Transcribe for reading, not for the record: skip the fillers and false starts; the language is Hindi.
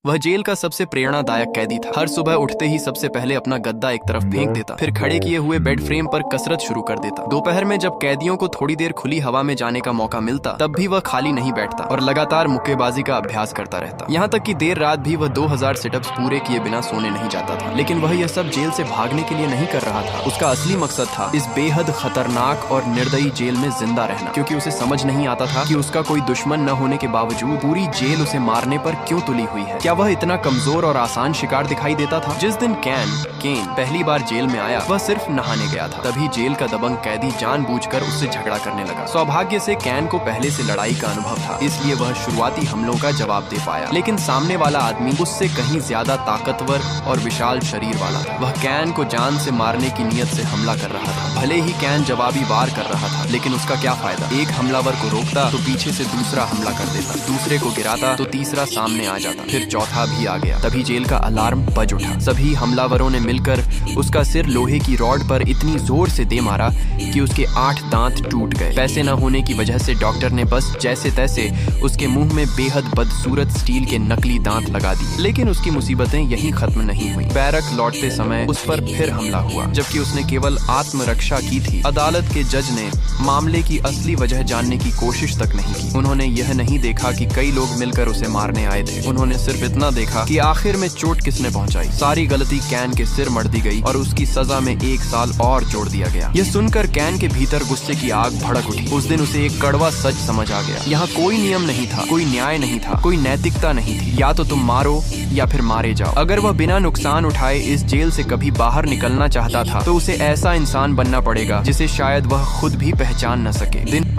वह जेल का सबसे प्रेरणादायक कैदी था। हर सुबह उठते ही सबसे पहले अपना गद्दा एक तरफ फेंक देता, फिर खड़े किए हुए बेड फ्रेम पर कसरत शुरू कर देता। दोपहर में जब कैदियों को थोड़ी देर खुली हवा में जाने का मौका मिलता, तब भी वह खाली नहीं बैठता और लगातार मुक्केबाजी का अभ्यास करता रहता। यहाँ तक कि देर रात भी वह 2000 सिटअप्स पूरे किए बिना सोने नहीं जाता था। लेकिन वह यह सब जेल से भागने के लिए नहीं कर रहा था। उसका असली मकसद था इस बेहद खतरनाक और निर्दयी जेल में जिंदा रहना, क्योंकि उसे समझ नहीं आता था कि उसका कोई दुश्मन न होने के बावजूद पूरी जेल उसे मारने पर क्यों तुली हुई है। क्या वह इतना कमजोर और आसान शिकार दिखाई देता था? जिस दिन केन पहली बार जेल में आया, वह सिर्फ नहाने गया था। तभी जेल का दबंग कैदी जानबूझकर उससे झगड़ा करने लगा। सौभाग्य से कैन को पहले से लड़ाई का अनुभव था, इसलिए वह शुरुआती हमलों का जवाब दे पाया। लेकिन सामने वाला आदमी उससे कहीं ज्यादा ताकतवर और विशाल शरीर वाला था। वह कैन को जान से मारने की नीयत से हमला कर रहा था। भले ही कैन जवाबी वार कर रहा था, लेकिन उसका क्या फायदा? एक हमलावर को रोकता तो पीछे से दूसरा हमला कर देता, दूसरे को गिराता तो तीसरा सामने आ जाता, फिर चौथा भी आ गया। तभी जेल का अलार्म बज उठा। सभी हमलावरों ने मिलकर उसका सिर लोहे की रॉड पर इतनी जोर से दे मारा कि उसके 8 दांत टूट गए। पैसे न होने की वजह से डॉक्टर ने बस जैसे तैसे उसके मुंह में बेहद बदसूरत स्टील के नकली दांत लगा दिए। लेकिन उसकी मुसीबतें यहीं खत्म नहीं हुई। बैरक लौटते समय उस पर फिर हमला हुआ, जबकि उसने केवल आत्मरक्षा की थी। अदालत के जज ने मामले की असली वजह जानने की कोशिश तक नहीं की। उन्होंने यह नहीं देखा कि कई लोग मिलकर उसे मारने आए थे। उन्होंने सिर्फ इतना देखा कि आखिर में चोट किसने पहुंचाई। सारी गलती कैन के सिर मढ़ दी गई और उसकी सजा में 1 साल और जोड़ दिया गया। यह सुनकर कैन के भीतर गुस्से की आग भड़क उठी। उस दिन उसे एक कड़वा सच समझ आ गया। यहाँ कोई नियम नहीं था, कोई न्याय नहीं था, कोई नैतिकता नहीं थी। या तो तुम मारो या फिर मारे जाओ। अगर वह बिना नुकसान उठाए इस जेल से कभी बाहर निकलना चाहता था, तो उसे ऐसा इंसान बनना पड़ेगा जिसे शायद वह खुद भी पहचान न सके। दिन